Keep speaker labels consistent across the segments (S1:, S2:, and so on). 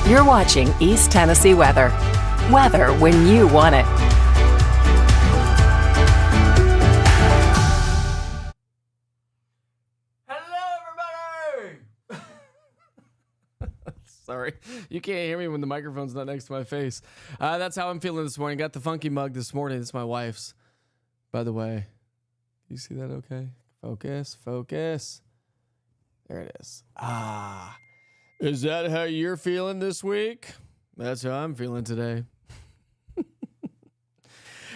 S1: You're watching East Tennessee Weather. Weather when you want it.
S2: Hello, everybody! Sorry, you can't hear me when the microphone's not next to my face. That's how I'm feeling this morning. Got the funky mug this morning. It's my wife's, by the way. You see that okay? Focus. There it is. Is that how you're feeling this week? That's how I'm feeling today.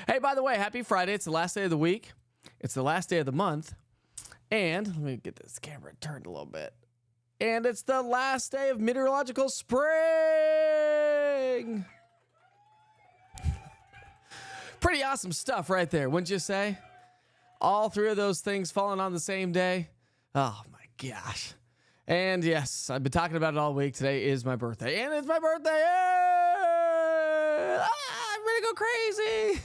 S2: Hey, by the way, happy Friday. It's the last day of the week. It's the last day of the month. And let me get this camera turned a little bit. And it's the last day of meteorological spring. Pretty awesome stuff right there, wouldn't you say? All three of those things falling on the same day. Oh, my gosh. And yes, I've been talking about it all week. Today is my birthday. And it's my birthday. I'm going to go crazy.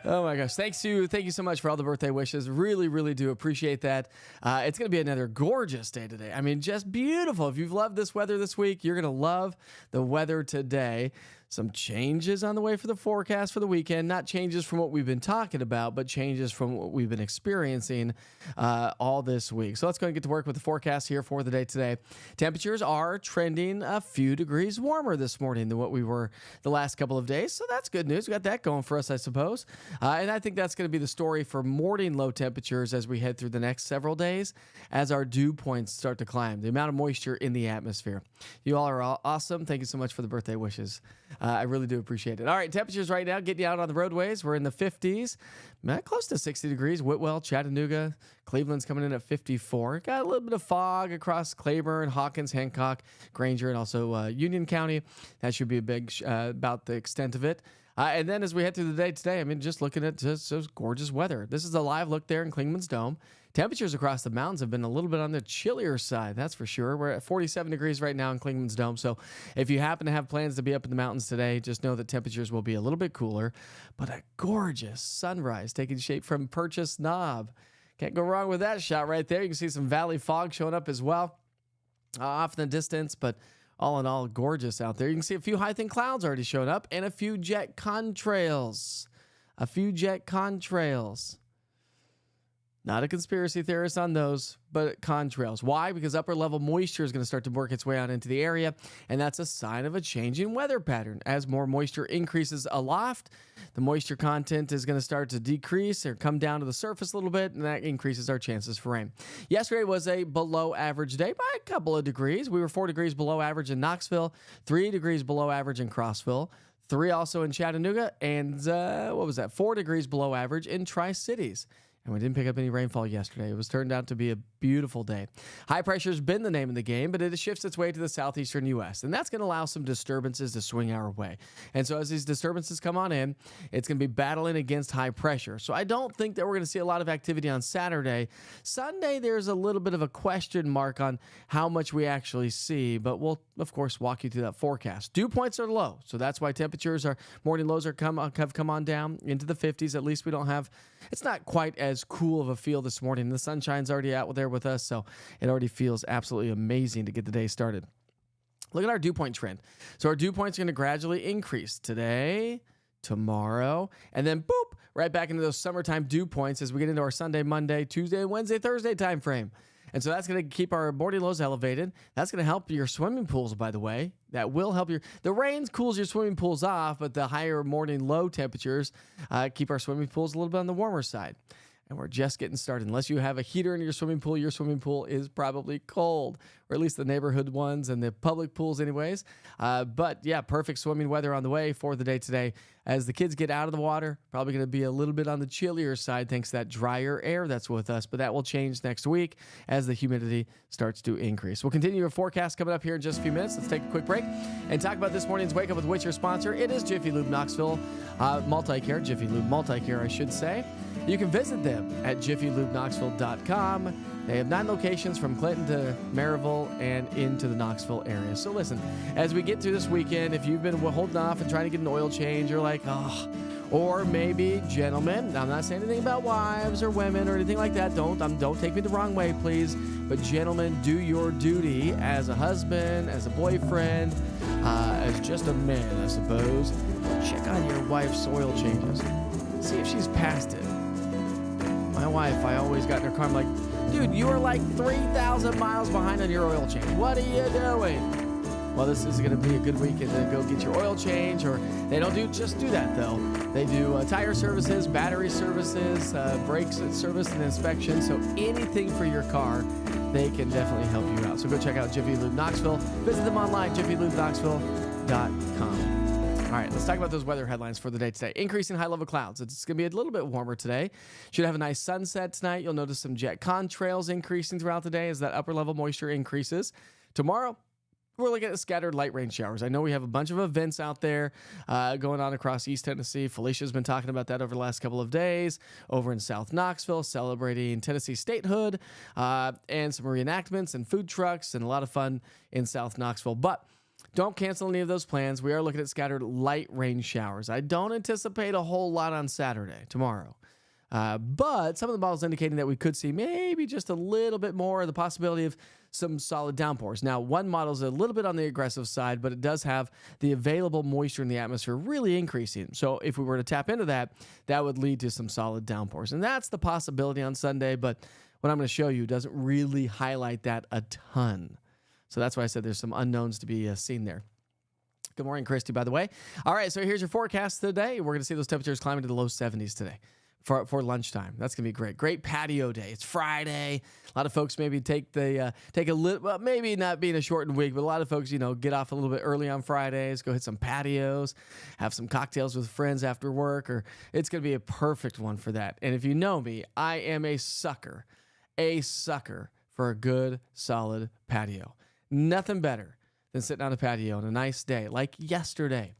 S2: Oh my gosh. Thank you so much for all the birthday wishes. Really, really do appreciate that. It's going to be another gorgeous day today. I mean, just beautiful. If you've loved this weather this week, you're going to love the weather today. Some changes on the way for the forecast for the weekend. Not changes from what we've been talking about, but changes from what we've been experiencing all this week. So let's go and get to work with the forecast here for the day today. Temperatures are trending a few degrees warmer this morning than what we were the last couple of days. So that's good news. We got that going for us, I suppose. And I think that's going to be the story for morning low temperatures as we head through the next several days as our dew points start to climb. The amount of moisture in the atmosphere. You all are awesome. Thank you so much for the birthday wishes. I really do appreciate it. All right, temperatures right now, getting you out on the roadways. We're in the 50s, close to 60 degrees. Whitwell, Chattanooga, Cleveland's coming in at 54. Got a little bit of fog across Claiborne, Hawkins, Hancock, Granger, and also Union County. That should be a big, about the extent of it. And then as we head through the day today, I mean, just looking at just gorgeous weather. This is a live look there in Klingman's Dome. Temperatures across the mountains have been a little bit on the chillier side, that's for sure. We're at 47 degrees right now in Klingman's Dome. So if you happen to have plans to be up in the mountains today, just know that temperatures will be a little bit cooler. But a gorgeous sunrise taking shape from Purchase Knob. Can't go wrong with that shot right there. You can see some valley fog showing up as well off in the distance, but all in all, gorgeous out there. You can see a few high thin clouds already showing up and a few jet contrails. Not a conspiracy theorist on those, but contrails. Why? Because upper level moisture is going to start to work its way out into the area, and that's a sign of a changing weather pattern. As more moisture increases aloft, the moisture content is going to start to decrease or come down to the surface a little bit, and that increases our chances for rain. Yesterday was a below average day by a couple of degrees. We were 4 degrees below average in Knoxville, 3 degrees below average in Crossville, 3 also in Chattanooga, and 4 degrees below average in Tri-Cities. And we didn't pick up any rainfall yesterday. It was turned out to be a beautiful day. High pressure's been the name of the game, but it shifts its way to the southeastern U.S., and that's going to allow some disturbances to swing our way. And so as these disturbances come on in, it's going to be battling against high pressure. So I don't think that we're going to see a lot of activity on Saturday. Sunday, there's a little bit of a question mark on how much we actually see, but we'll, of course, walk you through that forecast. Dew points are low, so that's why morning lows have come on down into the 50s. At least we don't have, it's not quite as cool of a feel this morning. The sunshine's already out there with us, so it already feels absolutely amazing to get the day started. Look at our dew point trend. So our dew point's going to gradually increase today, tomorrow, and then boop, right back into those summertime dew points as we get into our Sunday, Monday, Tuesday, Wednesday, Thursday time frame. And so that's going to keep our morning lows elevated. That's going to help your swimming pools, by the way. That will help the rain cools your swimming pools off, but the higher morning low temperatures keep our swimming pools a little bit on the warmer side. And we're just getting started. Unless you have a heater in your swimming pool is probably cold, or at least the neighborhood ones and the public pools anyways. But yeah, perfect swimming weather on the way for the day today. As the kids get out of the water, probably going to be a little bit on the chillier side thanks to that drier air that's with us. But that will change next week as the humidity starts to increase. We'll continue your forecast coming up here in just a few minutes. Let's take a quick break and talk about this morning's Wake Up with Witch, your sponsor. It is Jiffy Lube Knoxville Multi-Care, Jiffy Lube Multi-Care, I should say. You can visit them at jiffylubeknoxville.com. They have 9 locations from Clinton to Maryville and into the Knoxville area. So listen, as we get through this weekend, if you've been holding off and trying to get an oil change, you're like, Or maybe gentlemen. Now, I'm not saying anything about wives or women or anything like that. Don't take me the wrong way, please. But gentlemen, do your duty as a husband, as a boyfriend, as just a man, I suppose. Check on your wife's oil changes. See if she's past it. My wife, I always got in her car. I'm like, dude, you are like 3,000 miles behind on your oil change. What are you doing? Well, this is going to be a good weekend to go get your oil change, or they don't just do that, though. They do tire services, battery services, brakes service and inspection. So anything for your car, they can definitely help you out. So go check out Jiffy Lube Knoxville. Visit them online, jiffylubeknoxville.com. All right, let's talk about those weather headlines for the day today. Increasing high-level clouds. It's going to be a little bit warmer today. Should have a nice sunset tonight. You'll notice some jet contrails increasing throughout the day as that upper-level moisture increases. Tomorrow, we're looking at scattered light rain showers. I know we have a bunch of events out there going on across East Tennessee. Felicia's been talking about that over the last couple of days over in South Knoxville, celebrating Tennessee statehood, and some reenactments and food trucks and a lot of fun in South Knoxville. But don't cancel any of those plans. We are looking at scattered light rain showers. I don't anticipate a whole lot on Saturday, tomorrow. But some of the models indicating that we could see maybe just a little bit more of the possibility of some solid downpours. Now, one model is a little bit on the aggressive side, but it does have the available moisture in the atmosphere really increasing. So if we were to tap into that, that would lead to some solid downpours. And that's the possibility on Sunday, but what I'm going to show you doesn't really highlight that a ton. So that's why I said there's some unknowns to be seen there. Good morning, Christy, by the way. All right, so here's your forecast today. We're going to see those temperatures climbing to the low 70s today for lunchtime. That's going to be great. Great patio day. It's Friday. A lot of folks maybe take a little, well, maybe not being a shortened week, but a lot of folks, get off a little bit early on Fridays, go hit some patios, have some cocktails with friends after work, or it's going to be a perfect one for that. And if you know me, I am a sucker for a good, solid patio. Nothing better than sitting on a patio on a nice day like yesterday.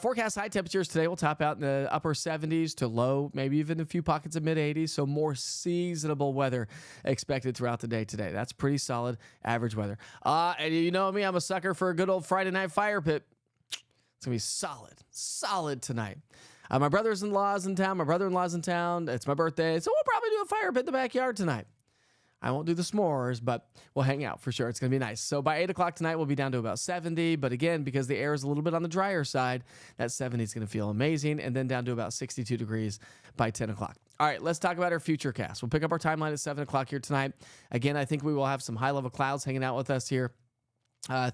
S2: Forecast high temperatures today will top out in the upper 70s to low, maybe even a few pockets of mid 80s. So more seasonable weather expected throughout the day today. That's pretty solid average weather. And you know me, I'm a sucker for a good old Friday night fire pit. It's going to be solid tonight. My brother-in-law's in town. It's my birthday. So we'll probably do a fire pit in the backyard tonight. I won't do the s'mores, but we'll hang out for sure. It's going to be nice. So by 8 o'clock tonight, we'll be down to about 70. But again, because the air is a little bit on the drier side, that 70 is going to feel amazing. And then down to about 62 degrees by 10 o'clock. All right, let's talk about our future cast. We'll pick up our timeline at 7 o'clock here tonight. Again, I think we will have some high-level clouds hanging out with us here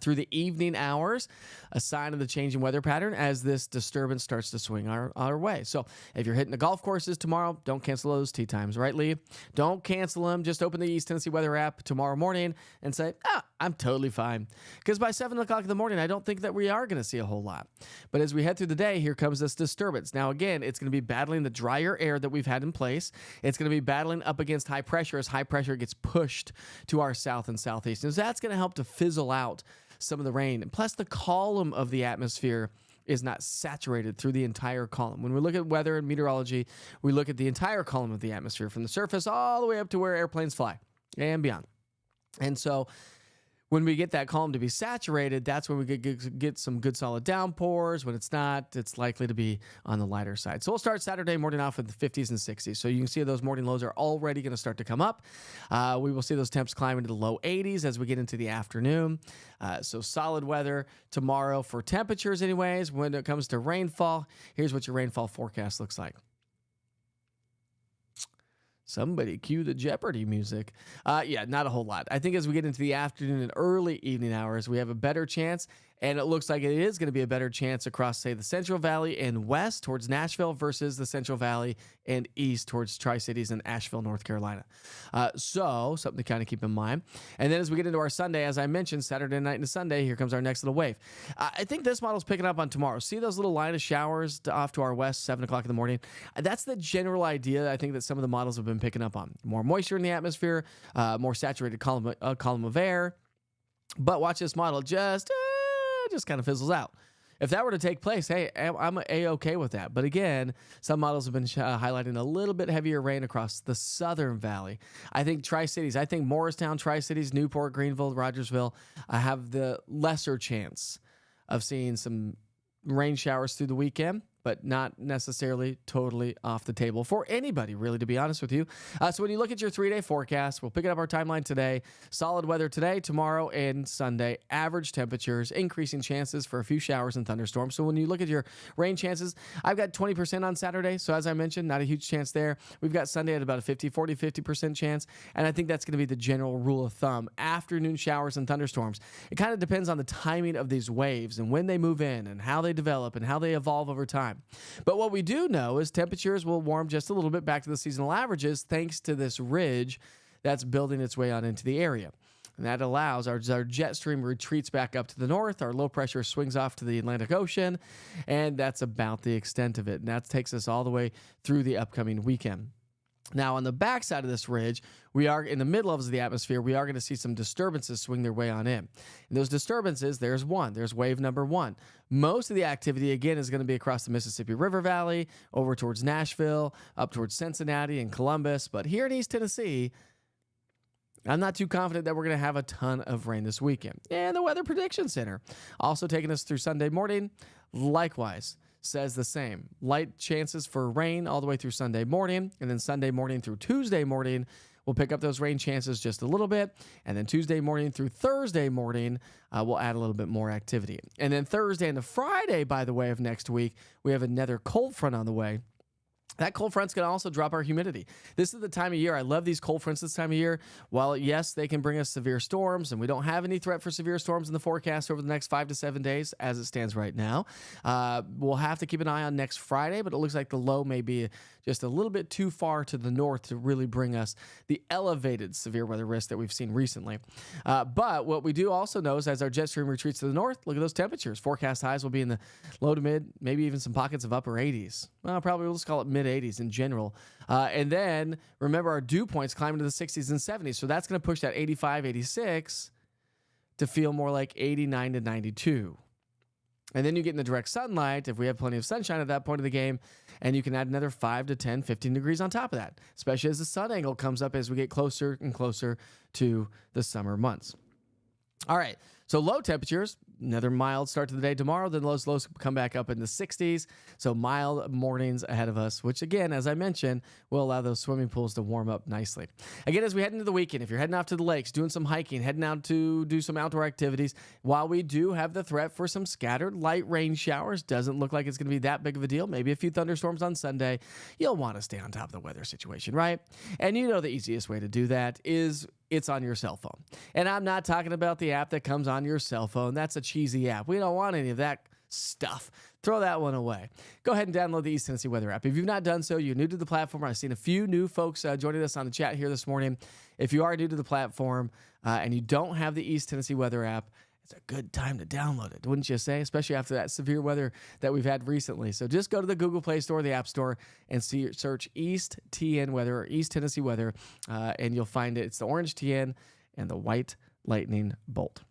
S2: through the evening hours, a sign of the changing weather pattern as this disturbance starts to swing our way. So if you're hitting the golf courses tomorrow, don't cancel those tee times, right, Lee? Don't cancel them. Just open the East Tennessee Weather app tomorrow morning and say, I'm totally fine. Because by 7 o'clock in the morning, I don't think that we are going to see a whole lot. But as we head through the day, here comes this disturbance. Now, again, it's going to be battling the drier air that we've had in place. It's going to be battling up against high pressure as high pressure gets pushed to our south and southeast. And so that's going to help to fizzle out some of the rain. And plus, the column of the atmosphere is not saturated through the entire column. When we look at weather and meteorology, we look at the entire column of the atmosphere from the surface all the way up to where airplanes fly and beyond. And so when we get that column to be saturated, that's when we get some good solid downpours. When it's not, it's likely to be on the lighter side. So we'll start Saturday morning off with the 50s and 60s. So you can see those morning lows are already going to start to come up. We will see those temps climb into the low 80s as we get into the afternoon. So solid weather tomorrow for temperatures anyways. When it comes to rainfall, here's what your rainfall forecast looks like. Somebody cue the Jeopardy music. Yeah, not a whole lot. I think as we get into the afternoon and early evening hours, we have a better chance, and it looks like it is going to be a better chance across, say, the Central Valley and west towards Nashville versus the Central Valley and east towards Tri-Cities and Asheville, North Carolina. So something to kind of keep in mind. And then as we get into our Sunday, as I mentioned, Saturday night into Sunday, here comes our next little wave. I think this model's picking up on tomorrow. See those little line of showers off to our west, 7 o'clock in the morning? That's the general idea I think that some of the models have been picking up on. More moisture in the atmosphere, more saturated column of air. But watch this model just kind of fizzles out. If that were to take place, hey, I'm A-okay with that. But again, some models have been highlighting a little bit heavier rain across the Southern Valley. I think Tri-Cities, Morristown, Tri-Cities, Newport, Greenville, Rogersville, have the lesser chance of seeing some rain showers through the weekend. but not necessarily totally off the table for anybody, really, to be honest with you. So when you look at your 3-day forecast, we'll pick it up our timeline today. Solid weather today, tomorrow, and Sunday. Average temperatures, increasing chances for a few showers and thunderstorms. So when you look at your rain chances, I've got 20% on Saturday. So as I mentioned, not a huge chance there. We've got Sunday at about a 50% chance. And I think that's going to be the general rule of thumb. Afternoon showers and thunderstorms. It kind of depends on the timing of these waves and when they move in and how they develop and how they evolve over time. But what we do know is temperatures will warm just a little bit back to the seasonal averages thanks to this ridge that's building its way on into the area. And that allows our jet stream retreats back up to the north. Our low pressure swings off to the Atlantic Ocean. And that's about the extent of it. And that takes us all the way through the upcoming weekend. Now, on the backside of this ridge, we are in the mid levels of the atmosphere. We are going to see some disturbances swing their way on in. And those disturbances, there's one. There's wave number one. Most of the activity, again, is going to be across the Mississippi River Valley, over towards Nashville, up towards Cincinnati and Columbus. But here in East Tennessee, I'm not too confident that we're going to have a ton of rain this weekend. And the Weather Prediction Center, also taking us through Sunday morning, likewise says the same. Light chances for rain all the way through Sunday morning, and then Sunday morning through Tuesday morning, we'll pick up those rain chances just a little bit, and then Tuesday morning through Thursday morning, we'll add a little bit more activity. And then Thursday and Friday, by the way, of next week, we have another cold front on the way. That cold front's going to also drop our humidity. This is the time of year. I love these cold fronts this time of year. While, yes, they can bring us severe storms, and we don't have any threat for severe storms in the forecast over the next 5 to 7 days as it stands right now. We'll have to keep an eye on next Friday, but it looks like the low may be just a little bit too far to the north to really bring us the elevated severe weather risk that we've seen recently. But what we do also know is as our jet stream retreats to the north, look at those temperatures. Forecast highs will be in the low to mid, maybe even some pockets of upper 80s. Well, probably we'll just call it mid 80s in general. And then remember our dew points climb into the 60s and 70s. So that's going to push that 85, 86 to feel more like 89 to 92. And then you get in the direct sunlight, if we have plenty of sunshine at that point of the game, and you can add another 5 to 10, 15 degrees on top of that, especially as the sun angle comes up as we get closer and closer to the summer months. All right, so low temperatures, another mild start to the day tomorrow, then lows come back up in the 60s. So mild mornings ahead of us, which again, as I mentioned, will allow those swimming pools to warm up nicely. Again, as we head into the weekend, if you're heading off to the lakes, doing some hiking, heading out to do some outdoor activities, while we do have the threat for some scattered light rain showers, doesn't look like it's going to be that big of a deal. Maybe a few thunderstorms on Sunday. You'll want to stay on top of the weather situation, right? And you know the easiest way to do that is it's on your cell phone. And I'm not talking about the app that comes on your cell phone. That's a cheesy app. We don't want any of that stuff. Throw that one away. Go ahead and download the East Tennessee Weather app. If you've not done so, you're new to the platform. I've seen a few new folks joining us on the chat here this morning. If you are new to the platform and you don't have the East Tennessee Weather app, it's a good time to download it, wouldn't you say? Especially after that severe weather that we've had recently. So just go to the Google Play Store, the App Store, and search East TN Weather or East Tennessee Weather, and you'll find it. It's the orange TN and the white lightning bolt.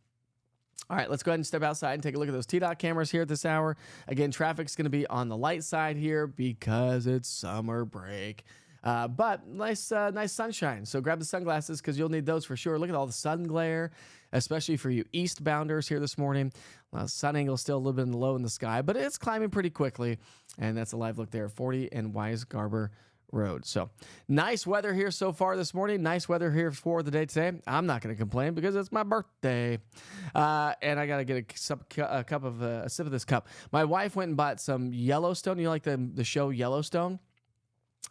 S2: All right, let's go ahead and step outside and take a look at those TDOT cameras here at this hour. Again, traffic's going to be on the light side here because it's summer break. But nice sunshine. So grab the sunglasses because you'll need those for sure. Look at all the sun glare, especially for you eastbounders here this morning. Sun angle still a little bit low in the sky, but it's climbing pretty quickly. And that's a live look there, 40 and Wise Garber Road. So nice weather here so far this morning. Nice weather here for the day today. I'm not going to complain because it's my birthday. And I got to get a sip of this cup. My wife went and bought some Yellowstone. You know, like the show Yellowstone?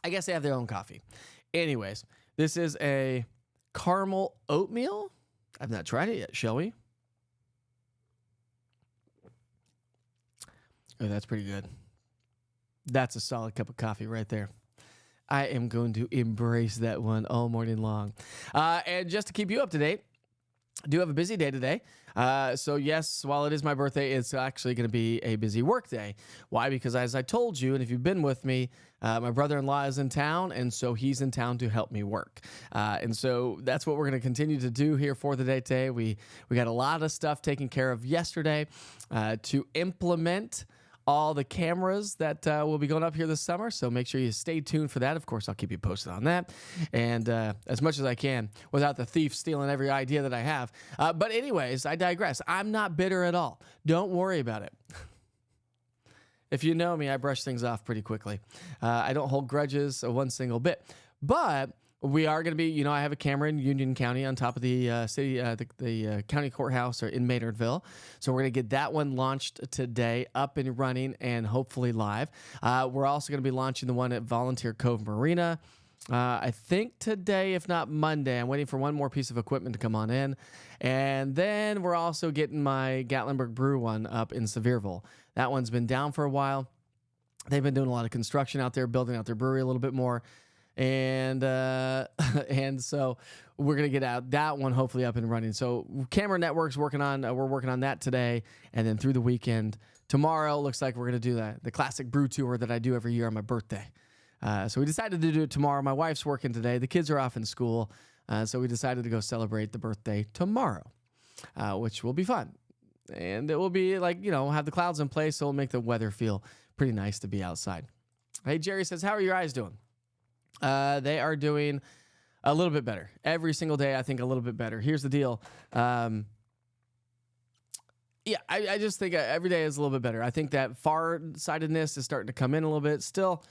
S2: I guess they have their own coffee. Anyways, this is a caramel oatmeal. I've not tried it yet, shall we? Oh, that's pretty good. That's a solid cup of coffee right there. I am going to embrace that one all morning long. And just to keep you up to date, I do have a busy day today. So yes, while it is my birthday, it's actually going to be a busy work day. Why? Because as I told you, and if you've been with me, my brother-in-law is in town, and so he's in town to help me work. And so that's what we're going to continue to do here for the day today. We got a lot of stuff taken care of yesterday to implement all the cameras that will be going up here this summer. So make sure you stay tuned for that. Of course, I'll keep you posted on that. And as much as I can without the thief stealing every idea that I have. But anyways, I digress. I'm not bitter at all. Don't worry about it. If you know me, I brush things off pretty quickly. I don't hold grudges one single bit. But we are going to be, I have a camera in Union County on top of the city, the county courthouse or in Maynardville. So we're going to get that one launched today, up and running, and hopefully live. We're also going to be launching the one at Volunteer Cove Marina. I think today, if not Monday. I'm waiting for one more piece of equipment to come on in. And then we're also getting my Gatlinburg Brew one up in Sevierville. That one's been down for a while. They've been doing a lot of construction out there, building out their brewery a little bit more. And so we're going to get out that one hopefully up and running. So Camera Network's working on, we're working on that today. And then through the weekend, tomorrow, looks like we're going to do the classic brew tour that I do every year on my birthday. So we decided to do it tomorrow. My wife's working today. The kids are off in school. So we decided to go celebrate the birthday tomorrow, which will be fun. And it will be have the clouds in place. So it'll make the weather feel pretty nice to be outside. Hey, Jerry says, how are your eyes doing? They are doing a little bit better. Every single day, I think a little bit better. Here's the deal. I just think every day is a little bit better. I think that far-sightedness is starting to come in a little bit. Still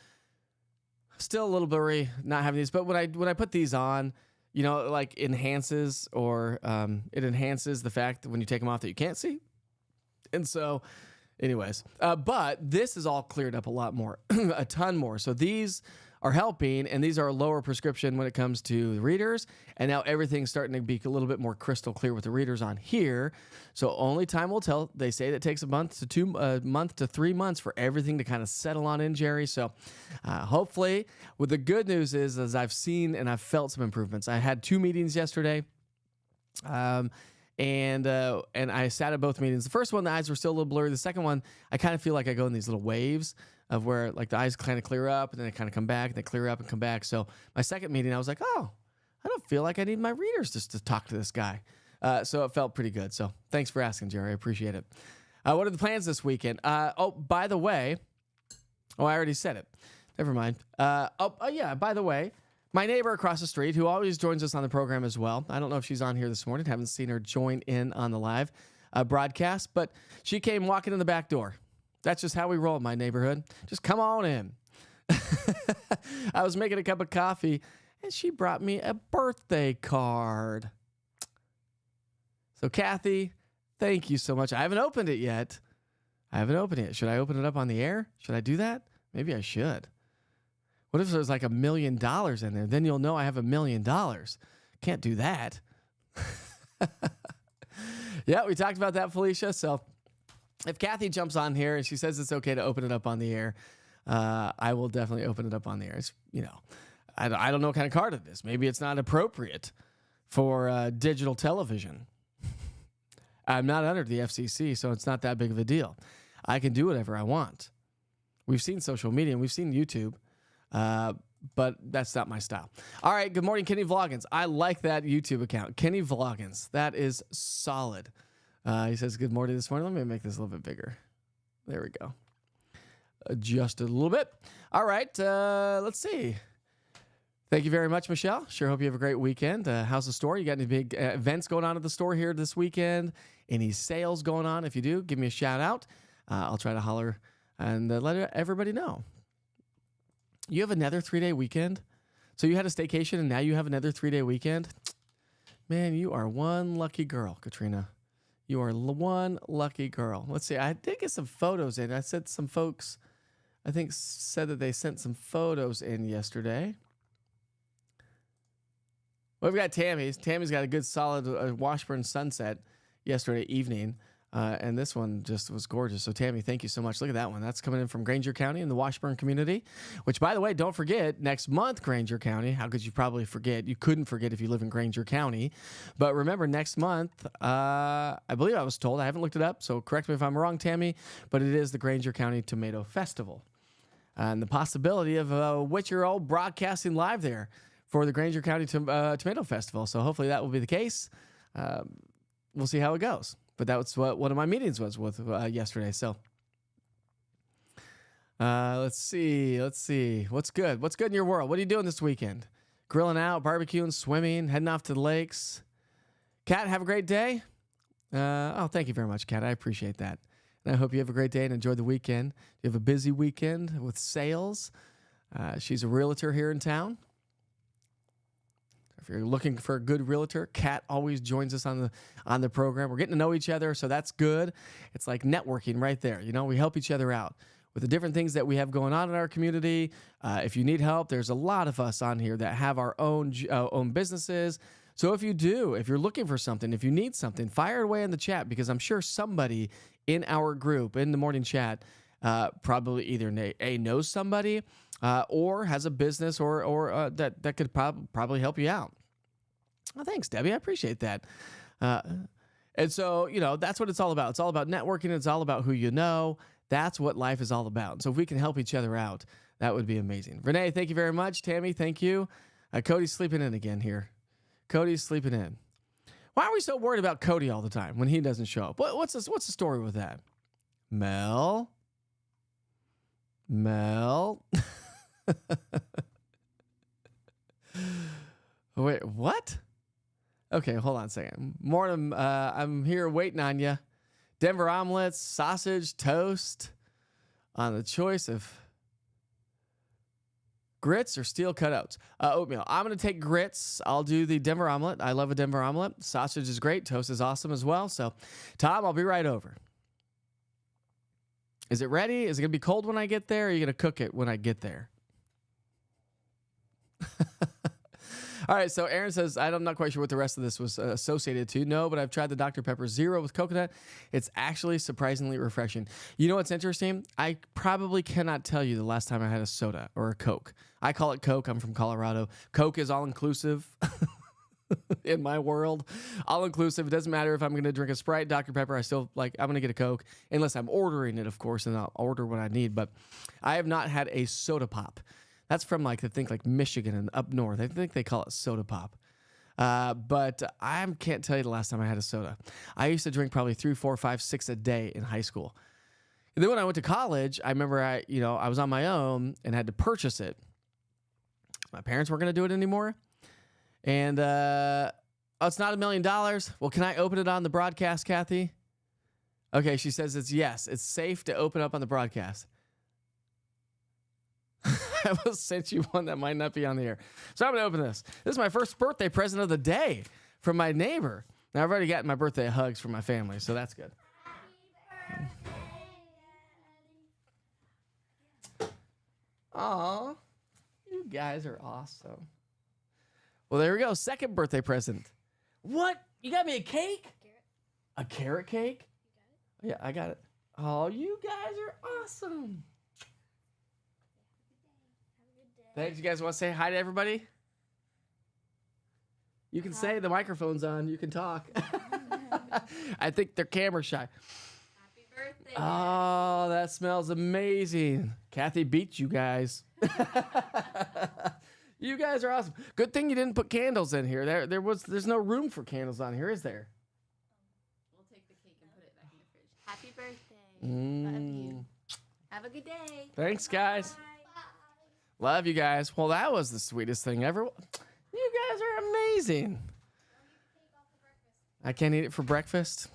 S2: a little blurry not having these. But when I put these on, enhances it enhances the fact that when you take them off that you can't see. And so, anyways, but this is all cleared up a lot more, a ton more. So these are helping, and these are a lower prescription when it comes to the readers. And now everything's starting to be a little bit more crystal clear with the readers on here. So only time will tell. They say that it takes a month to 3 months for everything to kind of settle on in, Jerry. So hopefully, the good news is I've seen and I've felt some improvements. I had 2 meetings yesterday. And I sat at both meetings. The first one, the eyes were still a little blurry. The second one, I kind of feel like I go in these little waves of where the eyes kind of clear up and then they kind of come back and they clear up and come back. So my second meeting, I was like, oh, I don't feel like I need my readers just to talk to this guy. So it felt pretty good. So thanks for asking, Jerry. I appreciate it. What are the plans this weekend? By the way, I already said it. Never mind. By the way, my neighbor across the street, who always joins us on the program as well. I don't know if she's on here this morning. Haven't seen her join in on the live broadcast, but she came walking in the back door. That's just how we roll in my neighborhood. Just come on in. I was making a cup of coffee, and she brought me a birthday card. So, Kathy, thank you so much. I haven't opened it yet. Should I open it up on the air? Should I do that? Maybe I should. What if there's like $1 million in there? Then you'll know I have $1 million. Can't do that. Yeah, we talked about that, Felicia. So if Kathy jumps on here and she says it's okay to open it up on the air, I will definitely open it up on the air. It's, I don't know what kind of card it is. Maybe it's not appropriate for digital television. I'm not under the FCC, so it's not that big of a deal. I can do whatever I want. We've seen social media and we've seen YouTube. But that's not my style. All right. Good morning, Kenny Vloggins. I like that YouTube account. Kenny Vloggins. That is solid. He says, good morning this morning. Let me make this a little bit bigger. There we go. Adjust it a little bit. All right. Let's see. Thank you very much, Michelle. Sure hope you have a great weekend. How's the store? You got any big events going on at the store here this weekend? Any sales going on? If you do, give me a shout out. I'll try to holler and let everybody know. You have another 3-day weekend? So you had a staycation and now you have another 3-day weekend? Man, you are one lucky girl, Katrina. You are one lucky girl. Let's see. I did get some photos in. I said some folks, I think, said that they sent some photos in yesterday. Well, we've got Tammy's. Tammy's got a good solid Washburn sunset yesterday evening. And this one just was gorgeous. So, Tammy, thank you so much. Look at that one. That's coming in from Granger County in the Washburn community, which, by the way, don't forget, next month, Granger County. How could you probably forget? You couldn't forget if you live in Granger County. But remember, next month, I believe I was told, I haven't looked it up, so correct me if I'm wrong, Tammy, but it is the Granger County Tomato Festival. And the possibility of Witcher broadcasting live there for the Granger County Tomato Festival. So hopefully that will be the case. We'll see how it goes. But that was what one of my meetings was with yesterday. So let's see. What's good? What's good in your world? What are you doing this weekend? Grilling out, barbecuing, swimming, heading off to the lakes. Kat, have a great day. Thank you very much, Kat. I appreciate that. And I hope you have a great day and enjoy the weekend. You have a busy weekend with sales. She's a realtor here in town. If you're looking for a good realtor, Kat always joins us on the program. We're getting to know each other, so that's good. It's like networking right there. We help each other out with the different things that we have going on in our community. If you need help, there's a lot of us on here that have our own businesses. So if you're looking for something, if you need something, fire it away in the chat, because I'm sure somebody in our group, in the morning chat, probably either knows somebody or has a business or that could probably help you out. Well, thanks, Debbie. I appreciate that. And so, that's what it's all about. It's all about networking. It's all about who you know. That's what life is all about. So if we can help each other out, that would be amazing. Renee, thank you very much. Tammy, thank you. Cody's sleeping in again here. Cody's sleeping in. Why are we so worried about Cody all the time when he doesn't show up? What's the story with that? Mel? Wait, what? Okay, hold on a second. Morning, I'm here waiting on you. Denver omelets, sausage, toast, on the choice of grits or steel cutouts. Oatmeal. I'm going to take grits. I'll do the Denver omelet. I love a Denver omelet. Sausage is great. Toast is awesome as well. So, Tom, I'll be right over. Is it ready? Is it going to be cold when I get there? Or are you going to cook it when I get there? All right, so Aaron says, I'm not quite sure what the rest of this was associated to. No, but I've tried the Dr. Pepper Zero with coconut. It's actually surprisingly refreshing. You know what's interesting? I probably cannot tell you the last time I had a soda or a Coke. I call it Coke. I'm from Colorado. Coke is all-inclusive in my world. All-inclusive. It doesn't matter if I'm going to drink a Sprite, Dr. Pepper. I'm going to get a Coke, unless I'm ordering it, of course, and I'll order what I need. But I have not had a soda pop. That's from like Michigan and up north. I think they call it soda pop. But I can't tell you the last time I had a soda. I used to drink probably 3, 4, 5, 6 a day in high school. And then when I went to college, I remember I was on my own and had to purchase it. My parents weren't going to do it anymore. And it's not $1 million. Well, can I open it on the broadcast, Kathy? Okay, she says yes. It's safe to open up on the broadcast. I will send you one that might not be on the air. So I'm going to open this. This is my first birthday present of the day from my neighbor. Now, I've already gotten my birthday hugs from my family, so that's good. Aw, you guys are awesome. Well, there we go. Second birthday present. What? You got me a cake? A carrot cake? Yeah, I got it. Oh, you guys are awesome. Thanks. You guys want to say hi to everybody? You can say the microphone's on. You can talk. I think they're camera shy.
S3: Happy birthday.
S2: Oh, that smells amazing. Kathy beat you guys. You guys are awesome. Good thing you didn't put candles in here. There's no room for candles on here, is there?
S3: We'll take the cake and put it back in the fridge. Happy birthday. Love you. Have a good day.
S2: Thanks, guys.
S3: Bye.
S2: Love you guys. Well, that was the sweetest thing ever. You guys are amazing. I can't eat it for breakfast.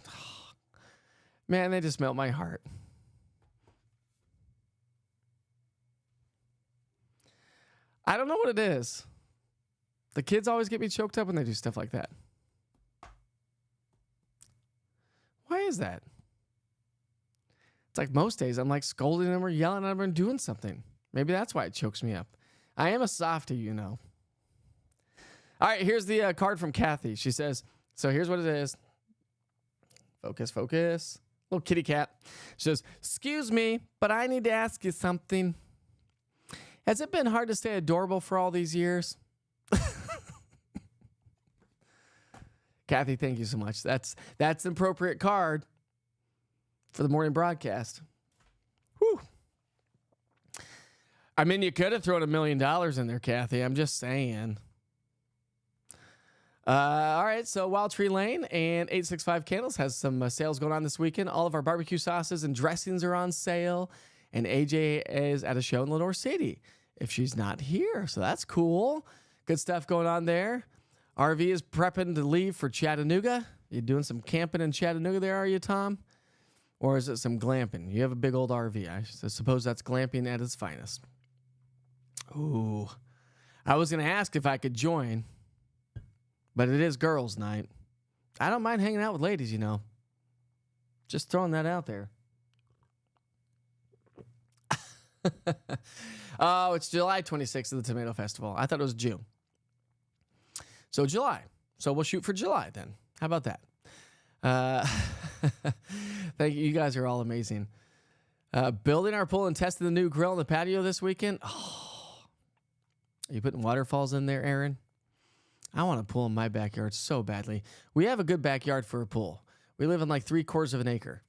S2: Man, they just melt my heart. I don't know what it is. The kids always get me choked up when they do stuff like that. Why is that? It's like most days I'm like scolding them or yelling at them and doing something. Maybe that's why it chokes me up. I am a softie, you know. All right, here's the card from Kathy. She says, so here's what it is. Focus. Little kitty cat. She says, excuse me, but I need to ask you something. Has it been hard to stay adorable for all these years? Kathy, thank you so much. That's an appropriate card for the morning broadcast. Whew. I mean, you could have thrown $1 million in there, Kathy. I'm just saying. All right, so Wild Tree Lane and 865 Candles has some sales going on this weekend. All of our barbecue sauces and dressings are on sale, and AJ is at a show in Lenore City if she's not here, so that's cool. Good stuff going on there. RV is prepping to leave for Chattanooga. You doing some camping in Chattanooga there, are you, Tom? Or is it some glamping? You have a big old RV. I suppose that's glamping at its finest. Ooh. I was going to ask if I could join, but it is girls' night. I don't mind hanging out with ladies, you know. Just throwing that out there. Oh, it's July 26th of the Tomato Festival. I thought it was June. So July. So we'll shoot for July then. How about that? Thank you. You guys are all amazing. Building our pool and testing the new grill on the patio this weekend. Oh, are you putting waterfalls in there, Aaron? I want a pool in my backyard so badly. We have a good backyard for a pool. We live in like 3/4 of an acre.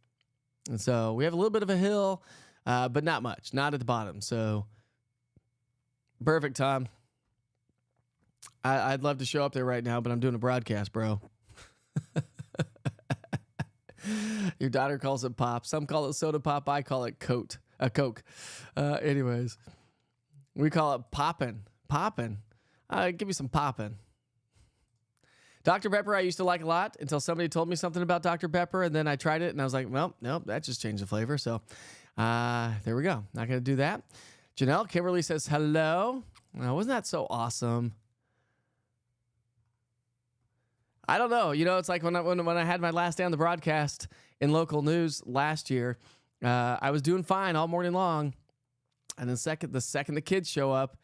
S2: And so we have a little bit of a hill, but not much, not at the bottom. So perfect, Tom. I'd love to show up there right now, but I'm doing a broadcast, bro. Your daughter calls it pop. Some call it soda pop. I call it Coke. Anyways, we call it poppin'. Poppin'. Give me some poppin'. Dr. Pepper I used to like a lot until somebody told me something about Dr. Pepper, and then I tried it, and I was like, well, nope, that just changed the flavor. So there we go. Not going to do that. Janelle Kimberly says, hello. Wasn't that so awesome? I don't know. You know, it's like when I had my last day on the broadcast in local news last year, I was doing fine all morning long. And the second the kids show up,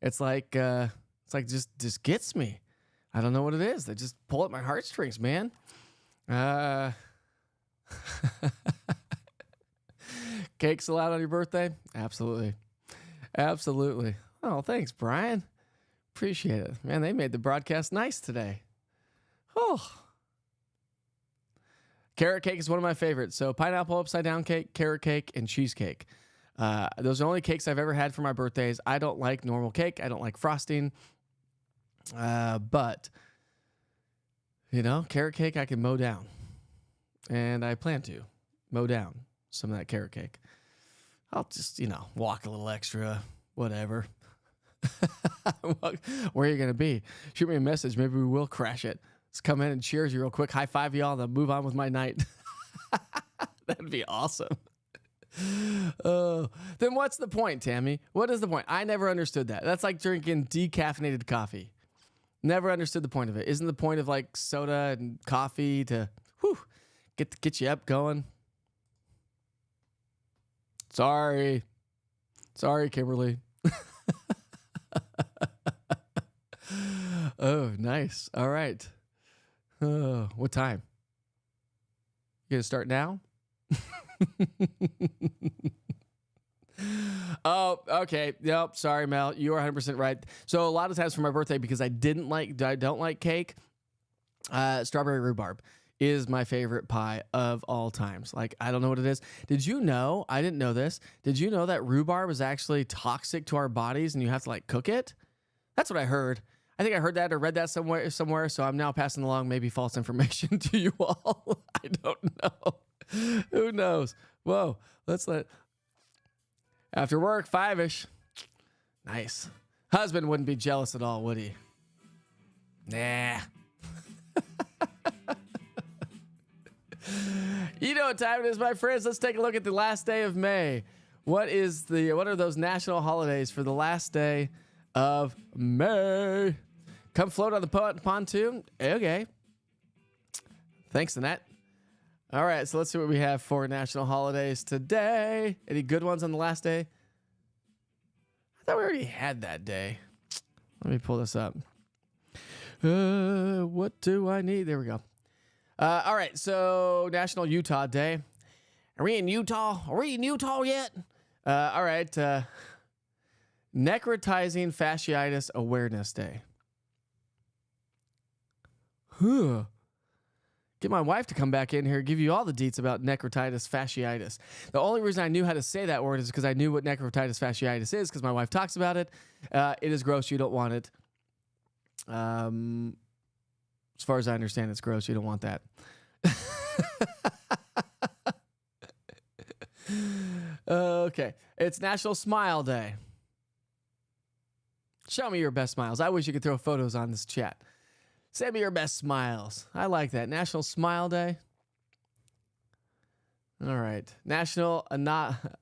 S2: it's like just gets me. I don't know what it is. They just pull at my heartstrings, man. Cake's allowed on your birthday? Absolutely. Absolutely. Oh, thanks, Brian. Appreciate it. Man, they made the broadcast nice today. Oh. Carrot cake is one of my favorites. So pineapple upside down cake, carrot cake, and cheesecake. Those are the only cakes I've ever had for my birthdays. I don't like normal cake. I don't like frosting. But, you know, carrot cake I can mow down. And I plan to mow down some of that carrot cake. I'll just, you know, walk a little extra, whatever. Where are you going to be? Shoot me a message. Maybe we will crash it. Let's come in and cheers you real quick. High five y'all and then move on with my night. That'd be awesome. Then what's the point, Tammy? What is the point? I never understood that. That's like drinking decaffeinated coffee. Never understood the point of it. Isn't the point of like soda and coffee to get you up going? Sorry, Kimberly. Oh, nice. All right. What time? You gonna start now? Oh, okay. Yep. Sorry, Mel. You are 100% right. So a lot of times for my birthday, because I don't like cake, strawberry rhubarb is my favorite pie of all times. Like, I don't know what it is. Did you know? I didn't know this. Did you know that rhubarb is actually toxic to our bodies and you have to like cook it? That's what I heard. I think I heard that or read that somewhere. So I'm now passing along maybe false information to you all. I don't know. Who knows? Whoa. After work, 5-ish. Nice. Husband wouldn't be jealous at all, would he? Nah. You know what time it is, my friends. Let's take a look at the last day of May. What are those national holidays for the last day of May? Come float on the pontoon. Okay. Thanks, Annette. All right, so let's see what we have for national holidays today. Any good ones on the last day? I thought we already had that day. Let me pull this up. What do I need? There we go. All right, so National Utah Day. Are we in Utah? Are we in Utah yet? All right. Necrotizing Fasciitis Awareness Day. Get my wife to come back in here and give you all the deets about necrotitis fasciitis. The only reason I knew how to say that word is because I knew what necrotitis fasciitis is because my wife talks about it. It is gross. You don't want it. As far as I understand, it's gross. You don't want that. Okay. It's National Smile Day. Show me your best smiles. I wish you could throw photos on this chat. Send me your best smiles. I like that. National Smile Day. All right. National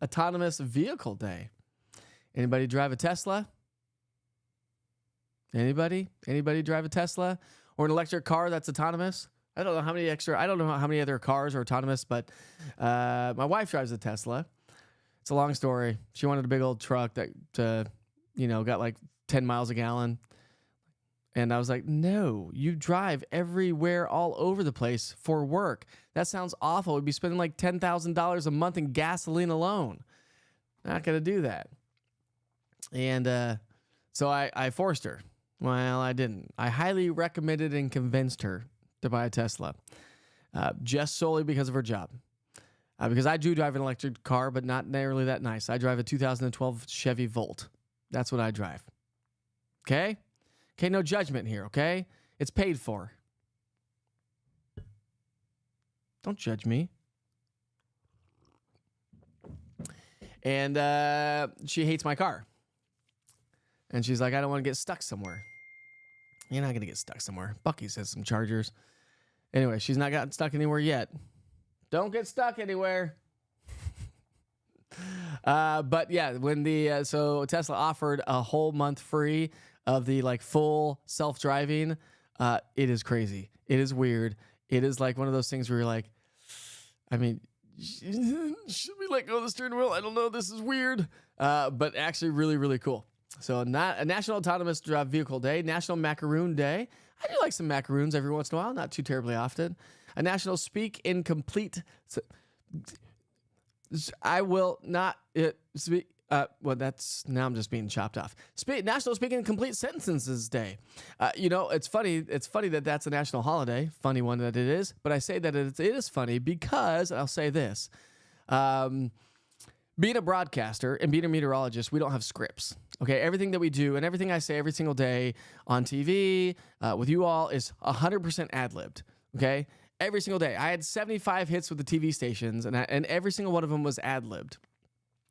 S2: Autonomous Vehicle Day. Anybody drive a Tesla? Anybody? Anybody drive a Tesla or an electric car that's autonomous? I don't know how many other cars are autonomous, but my wife drives a Tesla. It's a long story. She wanted a big old truck that, got like 10 miles a gallon. And I was like, no, you drive everywhere all over the place for work. That sounds awful. We'd be spending like $10,000 a month in gasoline alone. Not going to do that. And so I forced her. Well, I didn't. I highly recommended and convinced her to buy a Tesla, just solely because of her job. Because I do drive an electric car, but not nearly that nice. I drive a 2012 Chevy Volt. That's what I drive. Okay? Okay, no judgment here, okay? It's paid for. Don't judge me. And she hates my car. And she's like, I don't want to get stuck somewhere. You're not going to get stuck somewhere. Bucky's has some chargers. Anyway, she's not gotten stuck anywhere yet. Don't get stuck anywhere. But yeah, when so Tesla offered a whole month free of the like full self-driving, it is crazy. It is weird. It is like one of those things where you're like, I mean, should we let go of the steering wheel? I don't know. This is weird. But actually really, really cool. So not a National Autonomous Vehicle Day, National Macaroon Day. I do like some macaroons every once in a while, not too terribly often. A National Speak in Complete. I will not speak. Well, that's now I'm just being chopped off. National Speak in Complete Sentences Day. It's funny. It's funny that that's a national holiday. Funny one that it is. But I say that it is funny because I'll say this. Being a broadcaster and being a meteorologist, we don't have scripts. Okay, everything that we do and everything I say every single day on TV with you all is 100% ad-libbed. Okay, every single day. I had 75 hits with the TV stations, and every single one of them was ad-libbed.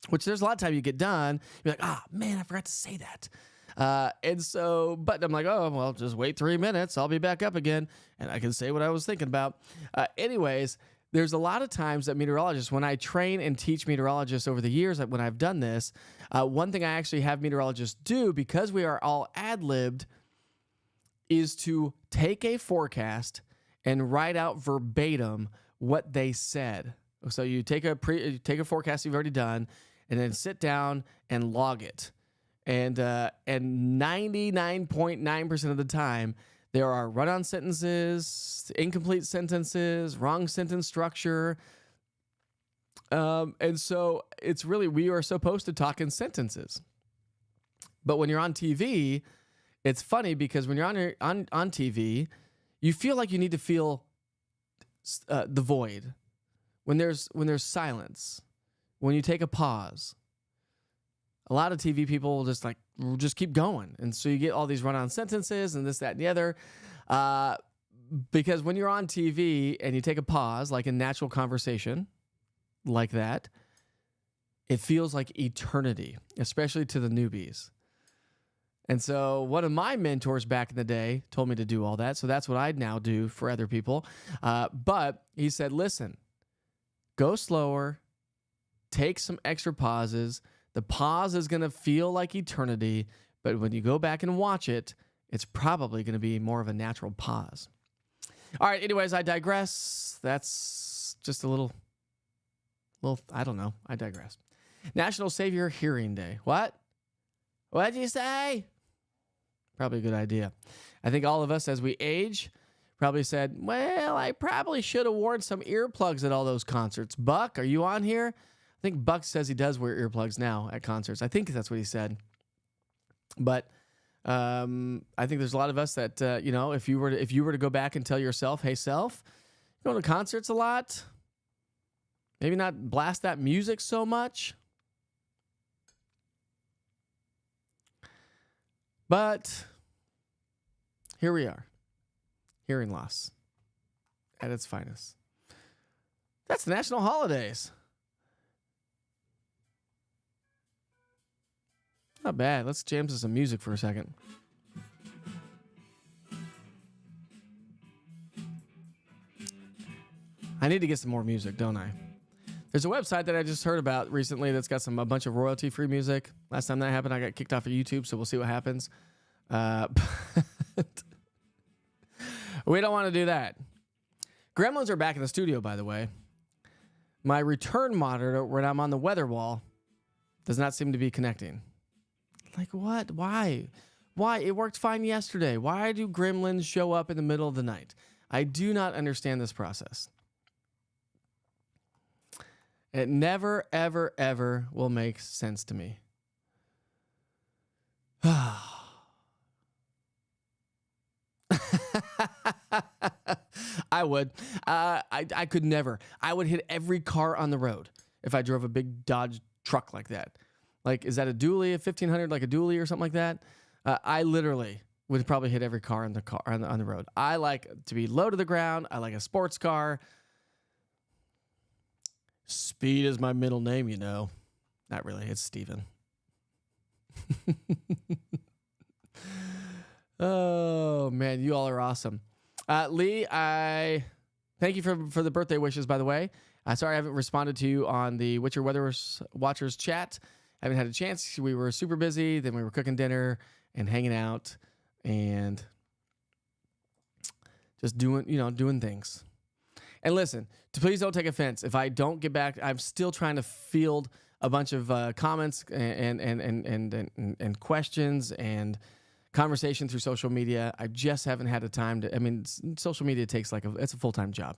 S2: Which there's a lot of time you get done, you're like, man, I forgot to say that. But I'm like, oh, well, just wait 3 minutes. I'll be back up again, and I can say what I was thinking about. Anyways, there's a lot of times that meteorologists, when I train and teach meteorologists over the years, when I've done this, one thing I actually have meteorologists do, because we are all ad-libbed, is to take a forecast and write out verbatim what they said. So you take a forecast you've already done, and then sit down and log it. And 99.9% of the time, there are run-on sentences, incomplete sentences, wrong sentence structure. And so it's really, we are supposed to talk in sentences. But when you're on TV, it's funny because when you're on TV, you feel like you need to feel the void. When there's silence, when you take a pause, a lot of TV people will just keep going. And so you get all these run-on sentences and this, that, and the other. Because when you're on TV and you take a pause, like in natural conversation, like that, it feels like eternity, especially to the newbies. And so one of my mentors back in the day told me to do all that. So that's what I now do for other people. But he said, listen, go slower, take some extra pauses. The pause is going to feel like eternity, but when you go back and watch it, it's probably going to be more of a natural pause. All right, anyways, I digress. That's just a little, I don't know. I digress. National Savior Hearing Day. What? What'd you say? Probably a good idea. I think all of us, as we age, probably said, well, I probably should have worn some earplugs at all those concerts. Buck, are you on here? I think Buck says he does wear earplugs now at concerts. I think that's what he said. But I think there's a lot of us that, if you were to go back and tell yourself, hey, self, you're going to concerts a lot. Maybe not blast that music so much. But here we are. Hearing loss at its finest. That's the national holidays. Not bad. Let's jam to some music for a second. I need to get some more music, don't I? There's a website that I just heard about recently that's got a bunch of royalty-free music. Last time that happened, I got kicked off of YouTube, so we'll see what happens. But we don't want to do that. Gremlins are back in the studio, by the way. My return monitor, when I'm on the weather wall, does not seem to be connecting. Like, what? Why? Why? It worked fine yesterday. Why do gremlins show up in the middle of the night? I do not understand this process. It never, ever, ever will make sense to me. I would. I could never. I would hit every car on the road if I drove a big Dodge truck like that. Like, is that a dually, a 1500, like a dually or something like that? I literally would probably hit every car on the road. I like to be low to the ground. I like a sports car. Speed is my middle name, you know. Not really. It's Steven. Oh, man. You all are awesome. Lee, I thank you for the birthday wishes, by the way. Sorry I haven't responded to you on the Witcher Weather Watchers chat. I haven't had a chance. We were super busy. Then we were cooking dinner and hanging out and just doing things. And listen, please don't take offense if I don't get back. I'm still trying to field a bunch of comments and questions and conversation through social media. I just haven't had the time to. I mean, social media takes it's a full-time job.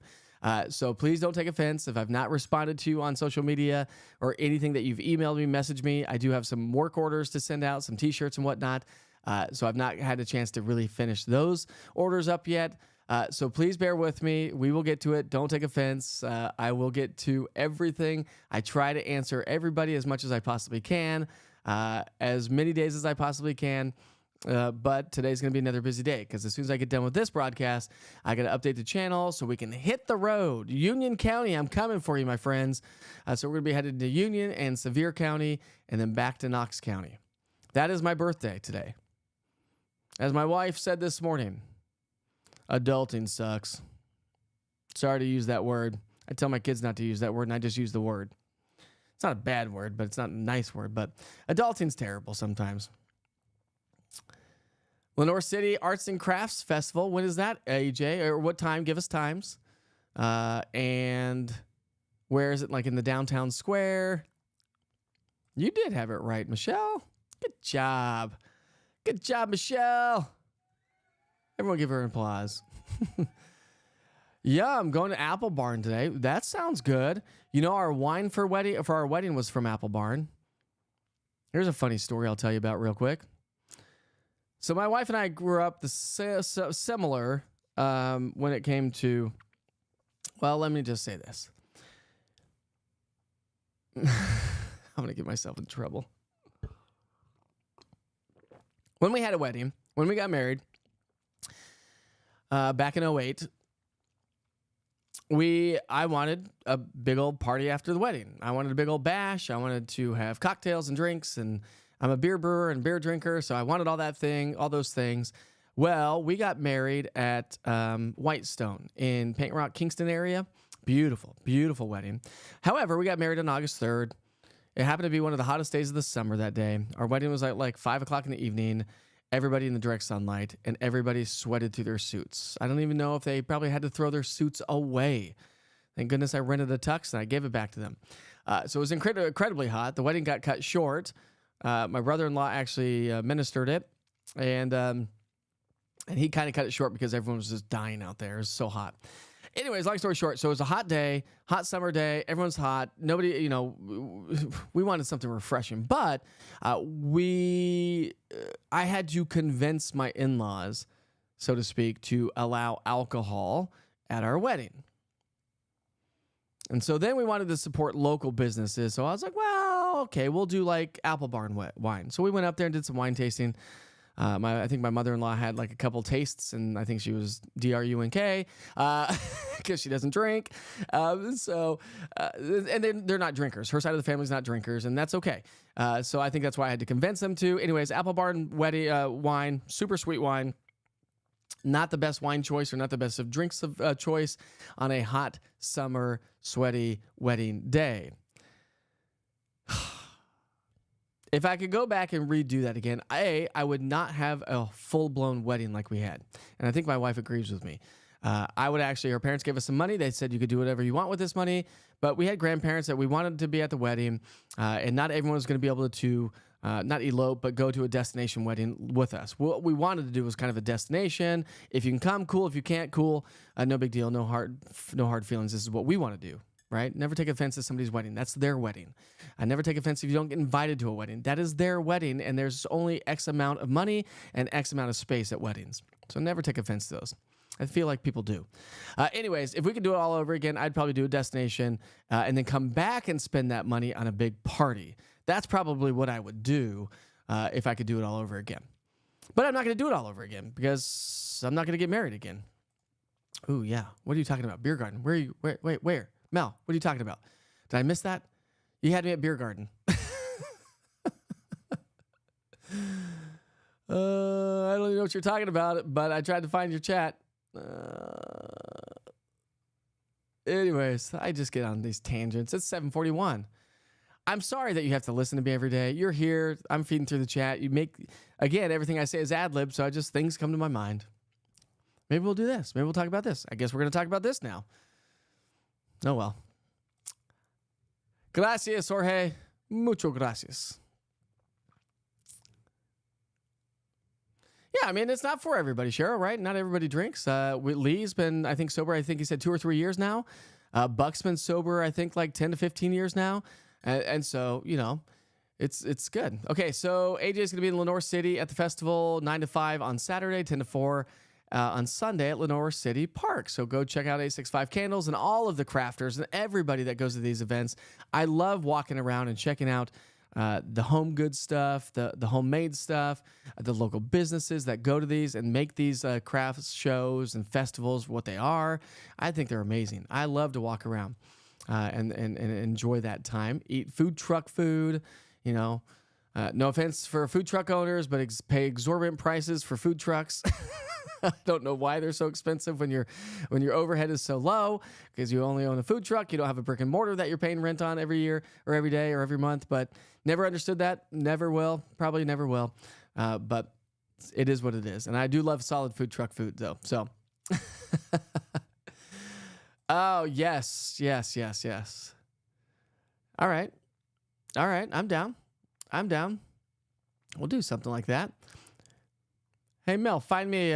S2: So please don't take offense if I've not responded to you on social media or anything that you've emailed me, messaged me. I do have some work orders to send out, some T-shirts and whatnot. So I've not had a chance to really finish those orders up yet. So please bear with me. We will get to it. Don't take offense. I will get to everything. I try to answer everybody as much as I possibly can, as many days as I possibly can. But today's going to be another busy day because as soon as I get done with this broadcast, I got to update the channel so we can hit the road. Union County, I'm coming for you, my friends. So we're going to be headed to Union and Sevier County and then back to Knox County. That is my birthday today. As my wife said this morning, adulting sucks. Sorry to use that word. I tell my kids not to use that word, and I just use the word. It's not a bad word, but it's not a nice word. But adulting's terrible sometimes. Lenore City Arts and Crafts Festival. When is that, AJ? Or what time? Give us times. And where is it? Like in the downtown square? You did have it right, Michelle. Good job. Good job, Michelle. Everyone give her an applause. Yeah, I'm going to Apple Barn today. That sounds good. You know, our wine for our wedding was from Apple Barn. Here's a funny story I'll tell you about real quick. So my wife and I grew up similar when it came to, well, let me just say this. I'm going to get myself in trouble. When we had a wedding, when we got married, back in 2008, I wanted a big old party after the wedding. I wanted a big old bash. I wanted to have cocktails and drinks, and I'm a beer brewer and beer drinker, so I wanted all those things. Well, we got married at Whitestone in Paint Rock, Kingston area. Beautiful, beautiful wedding. However, we got married on August 3rd. It happened to be one of the hottest days of the summer that day. Our wedding was at like 5 o'clock in the evening. Everybody in the direct sunlight, and everybody sweated through their suits. I don't even know if they probably had to throw their suits away. Thank goodness I rented a tux and I gave it back to them. So it was incredibly hot. The wedding got cut short. My brother-in-law actually ministered it, and he kind of cut it short because everyone was just dying out there. It was so hot. Anyways, long story short, so it was a hot day, hot summer day. Everyone's hot. Nobody, we wanted something refreshing. But I had to convince my in-laws, so to speak, to allow alcohol at our wedding. And so then we wanted to support local businesses. So I was like, well, okay, we'll do like Apple Barn wine. So we went up there and did some wine tasting. I think my mother-in-law had like a couple tastes, and I think she was drunk because she doesn't drink. And they're not drinkers. Her side of the family's not drinkers, and that's okay. So I think that's why I had to convince them to. Anyways, Apple Barn wine, super sweet wine. Not the best wine choice or not the best of drinks of choice on a hot summer sweaty wedding day. If I could go back and redo that again, I would not have a full-blown wedding like we had. And I think my wife agrees with me. I would actually, her parents gave us some money. They said you could do whatever you want with this money. But we had grandparents that we wanted to be at the wedding. And not everyone was going to be able to, not elope, but go to a destination wedding with us. What we wanted to do was kind of a destination. If you can come, cool. If you can't, cool. No big deal. No hard feelings. This is what we want to do. Right? Never take offense to somebody's wedding. That's their wedding. I never take offense if you don't get invited to a wedding. That is their wedding, and there's only X amount of money and X amount of space at weddings. So never take offense to those. I feel like people do. Anyways, if we could do it all over again, I'd probably do a destination and then come back and spend that money on a big party. That's probably what I would do if I could do it all over again. But I'm not going to do it all over again because I'm not going to get married again. Ooh, yeah. What are you talking about? Beer garden. Where are you? Where? Mel, what are you talking about? Did I miss that? You had me at beer garden. I don't even know what you're talking about, but I tried to find your chat. Anyways, I just get on these tangents. It's 7:41. I'm sorry that you have to listen to me every day. You're here. I'm feeding through the chat. You make, again, everything I say is ad-lib, so things come to my mind. Maybe we'll do this. Maybe we'll talk about this. I guess we're going to talk about this now. Oh, well. Gracias, Jorge. Mucho gracias. Yeah, I mean, it's not for everybody, Cheryl, right? Not everybody drinks. Lee's been, I think, sober, I think he said 2 or 3 years now. Buck's been sober, I think, like 10 to 15 years now. And so, you know, it's good. Okay, so AJ is going to be in Lenore City at the festival 9 to 5 on Saturday, 10 to 4 on Sunday at Lenore City Park. So go check out 865 Candles and all of the crafters and everybody that goes to these events. I love walking around and checking out the home goods stuff, the homemade stuff, the local businesses that go to these and make these crafts shows and festivals what they are. I think they're amazing. I love to walk around and enjoy that time. Eat food truck food, you know. No offense for food truck owners, but pay exorbitant prices for food trucks. I don't know why they're so expensive when your overhead is so low because you only own a food truck. You don't have a brick and mortar that you're paying rent on every year or every day or every month. But never understood that. Never will. Probably never will. But it is what it is. And I do love solid food truck food though. So. Oh, yes. All right. I'm down. We'll do something like that. Hey, Mel, find me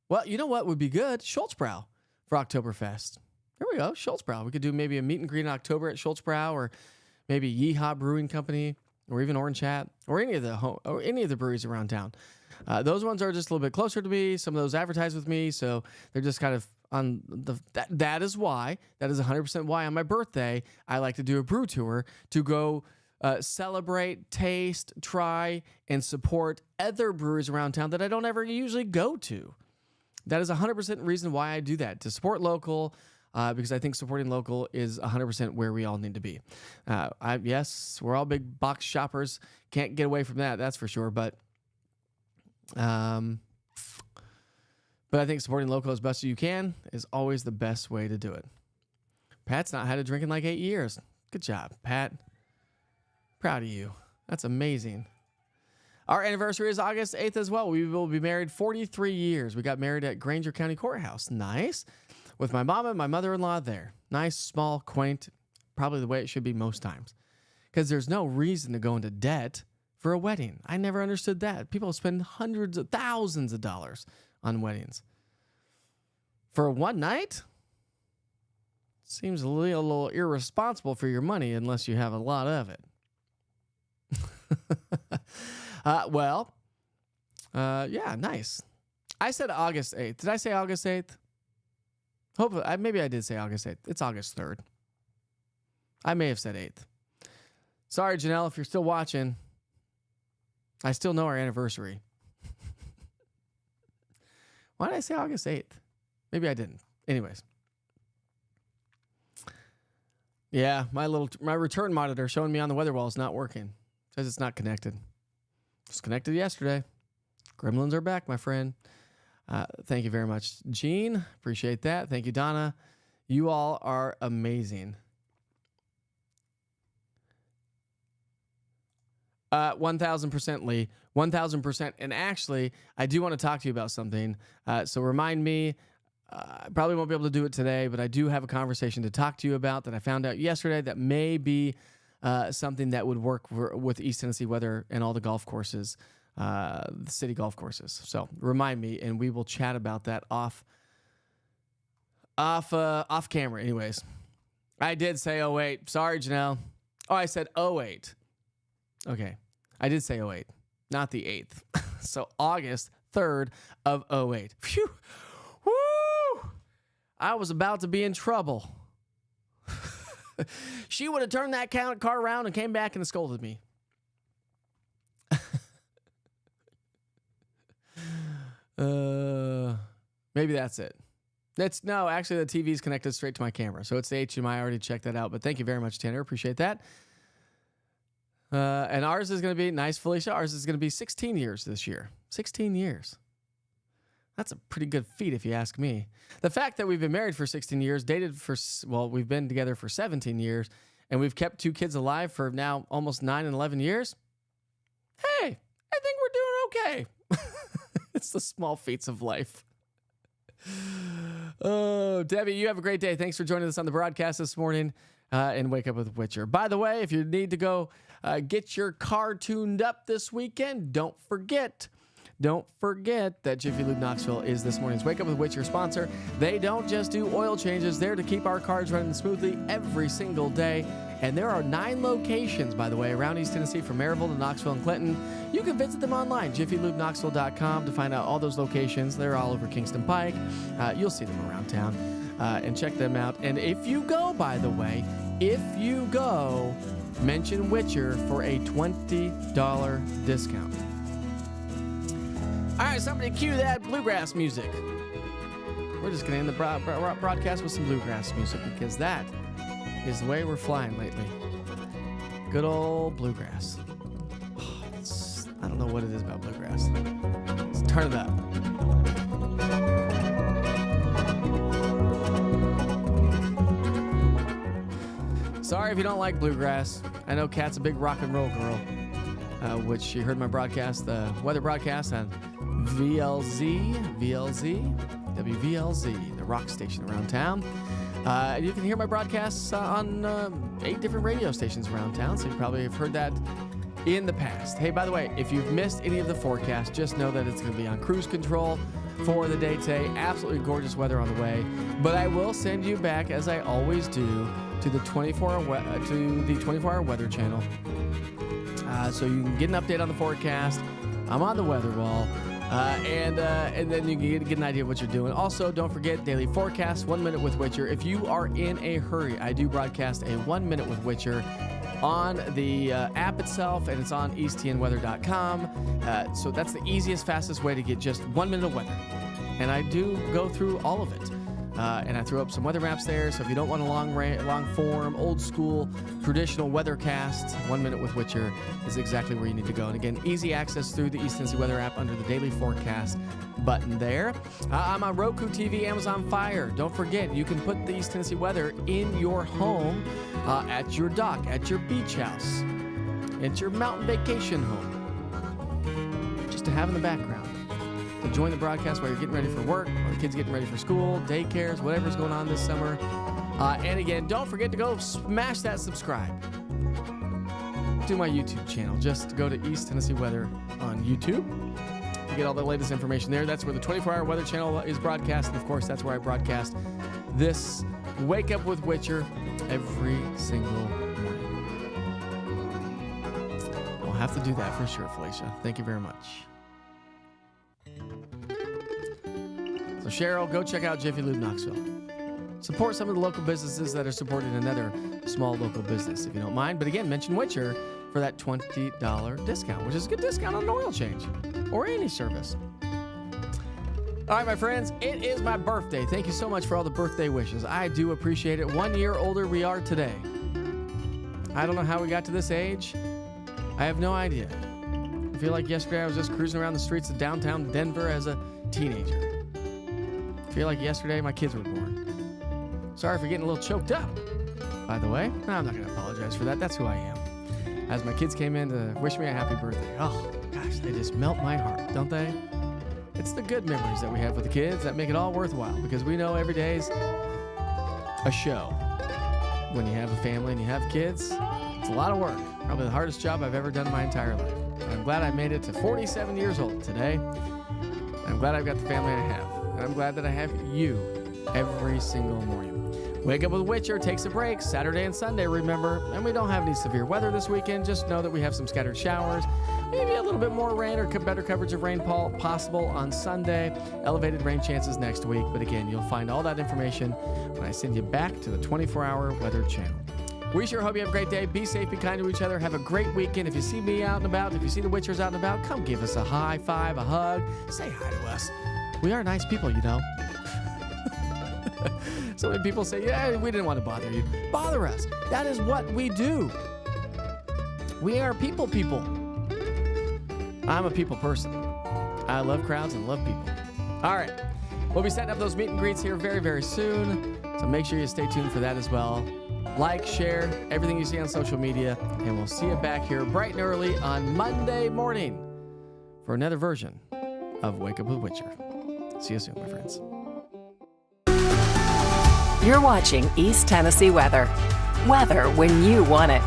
S2: well, you know what would be good? Schultzbrow for Oktoberfest. There we go, Schultzbrow. We could do maybe a meet and greet in October at Schultzbrow or maybe Yeehaw Brewing Company or even Orange Hat or any of the breweries around town. Those ones are just a little bit closer to me. Some of those advertise with me, so they're just kind of on that is 100% why on my birthday I like to do a brew tour to go celebrate, taste, try, and support other breweries around town that I don't ever usually go to. That is 100% reason why I do that, to support local, because I think supporting local is 100% where we all need to be. Yes, we're all big box shoppers. Can't get away from that, that's for sure. But I think supporting local as best as you can is always the best way to do it. Pat's not had a drink in like 8 years. Good job, Pat. Proud of you. That's amazing. Our anniversary is August 8th as well. We will be married 43 years. We got married at Granger County Courthouse. Nice. With my mom and my mother-in-law there. Nice, small, quaint. Probably the way it should be most times. Because there's no reason to go into debt for a wedding. I never understood that. People spend hundreds of thousands of dollars on weddings. For one night? Seems a little irresponsible for your money unless you have a lot of it. Yeah, nice. I said August 8th. Did I say August 8th? Hopefully, maybe I did say August 8th. It's August 3rd. I may have said 8th. Sorry, Janelle, if you're still watching. I still know our anniversary. Why did I say August 8th? Maybe I didn't. Anyways. Yeah, my return monitor showing me on the weather wall is not working. Says it's not connected. It was connected yesterday. Gremlins are back, my friend. Thank you very much, Gene. Appreciate that. Thank you, Donna. You all are amazing. 1,000% Lee. 1,000%. And actually, I do want to talk to you about something. So remind me. I probably won't be able to do it today, but I do have a conversation to talk to you about that I found out yesterday that may be something that would work with East Tennessee Weather and all the golf courses, the city golf courses. So remind me, and we will chat about that off camera. Anyways, I did say 08. Sorry, Janelle. Oh, I said 08. Okay, I did say 08, not the 8th. So August 3rd of 08. Phew. Woo! I was about to be in trouble. She would have turned that car around and came back and scolded me. Maybe that's it. Actually, the TV is connected straight to my camera, so it's the HDMI. I already checked that out, but thank you very much, Tanner. Appreciate that. And ours is going to be, nice, Felicia, ours is going to be 16 years this year. 16 years. That's a pretty good feat, if you ask me. The fact that we've been married for 16 years, we've been together for 17 years, and we've kept 2 kids alive for now almost 9 and 11 years. Hey, I think we're doing okay. It's the small feats of life. Oh, Debbie, you have a great day. Thanks for joining us on the broadcast this morning and Wake Up with Witcher. By the way, if you need to go get your car tuned up this weekend, don't forget that Jiffy Lube Knoxville is this morning's Wake Up with Witcher sponsor. They don't just do oil changes. They're to keep our cars running smoothly every single day. And there are 9 locations, by the way, around East Tennessee from Maryville to Knoxville and Clinton. You can visit them online, jiffylubeknoxville.com, to find out all those locations. They're all over Kingston Pike. You'll see them around town and check them out. And if you go, by the way, mention Witcher for a $20 discount. All right, somebody cue that bluegrass music. We're just going to end the broadcast with some bluegrass music because that is the way we're flying lately. Good old bluegrass. I don't know what it is about bluegrass. Let's turn it up. Sorry if you don't like bluegrass. I know Kat's a big rock and roll girl, which she heard my broadcast, the weather broadcast on WVLZ, the rock station around town. You can hear my broadcasts on 8 different radio stations around town, so you probably have heard that in the past. Hey, by the way, if you've missed any of the forecast, just know that it's going to be on cruise control for the day today. Absolutely gorgeous weather on the way. But I will send you back, as I always do, to the 24-hour weather channel, so you can get an update on the forecast. I'm on the weather wall. And then you can get an idea of what you're doing. Also, don't forget daily forecast, 1 Minute with Witcher. If you are in a hurry, I do broadcast a 1 Minute with Witcher on the app itself, and it's on easttnweather.com. So that's the easiest, fastest way to get just 1 minute of weather. And I do go through all of it. And I throw up some weather maps there, so if you don't want a long form, old school, traditional weathercast, 1 Minute with Witcher is exactly where you need to go. And again, easy access through the East Tennessee Weather app under the Daily Forecast button there. I'm on Roku TV, Amazon Fire. Don't forget, you can put the East Tennessee Weather in your home, at your dock, at your beach house, at your mountain vacation home, just to have in the background. To join the broadcast while you're getting ready for work, or the kids getting ready for school, daycares, whatever's going on this summer. And again, don't forget to go smash that subscribe to my YouTube channel. Just go to East Tennessee Weather on YouTube to get all the latest information there. That's where the 24-hour weather channel is broadcast. And of course, that's where I broadcast this Wake Up with Witcher every single morning. I'll have to do that for sure, Felicia. Thank you very much. So Cheryl, go check out Jiffy Lube Knoxville. Support some of the local businesses that are supporting another small local business, if you don't mind. But again, mention Witcher for that $20 discount, which is a good discount on an oil change or any service. All right, my friends, it is my birthday. Thank you so much for all the birthday wishes. I do appreciate it. 1 year older we are today. I don't know how we got to this age. I have no idea. I feel like yesterday I was just cruising around the streets of downtown Denver as a teenager. feel like yesterday my kids were born. Sorry for getting a little choked up, by the way. No, I'm not going to apologize for that. That's who I am. As my kids came in to wish me a happy birthday. Oh, gosh, they just melt my heart, don't they? It's the good memories that we have with the kids that make it all worthwhile, because we know every day's a show. When you have a family and you have kids, it's a lot of work. Probably the hardest job I've ever done in my entire life. And I'm glad I made it to 47 years old today. I'm glad I've got the family I have. And I'm glad that I have you every single morning. Wake Up with Witcher takes a break Saturday and Sunday, remember. And we don't have any severe weather this weekend. Just know that we have some scattered showers. Maybe a little bit more rain or better coverage of rainfall possible on Sunday. Elevated rain chances next week. But again, you'll find all that information when I send you back to the 24-hour weather channel. We sure hope you have a great day. Be safe, be kind to each other. Have a great weekend. If you see me out and about, if you see the Witchers out and about, come give us a high five, a hug. Say hi to us. We are nice people, you know. So many people say, yeah, we didn't want to bother you. Bother us. That is what we do. We are people. I'm a people person. I love crowds and love people. All right. We'll be setting up those meet and greets here very, very soon. So make sure you stay tuned for that as well. Like, share everything you see on social media. And we'll see you back here bright and early on Monday morning for another version of Wake Up with Witcher. See you soon, my friends.
S1: You're watching East Tennessee Weather. Weather when you want it.